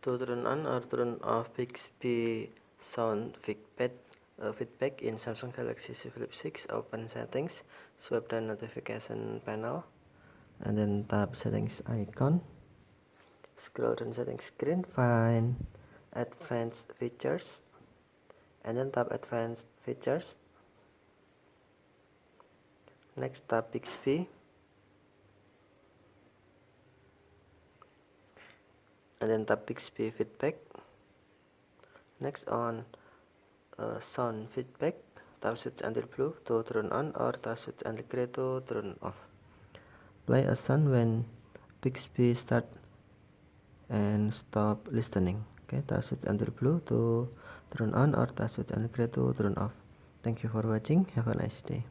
To turn on or turn off Bixby sound feedback in Samsung Galaxy Z Flip 6, open settings, swipe down notification panel, and then tap settings icon. Scroll down settings screen, find advanced features, and then tap advanced features. Next, tap Bixby, and then tap Bixby feedback. Next, on sound feedback, tap switch until blue to turn on or tap switch until gray to turn off. Play a sound when Bixby start and stop listening. Okay, tap switch until blue to turn on or tap switch until gray to turn off. Thank you for watching. Have a nice day.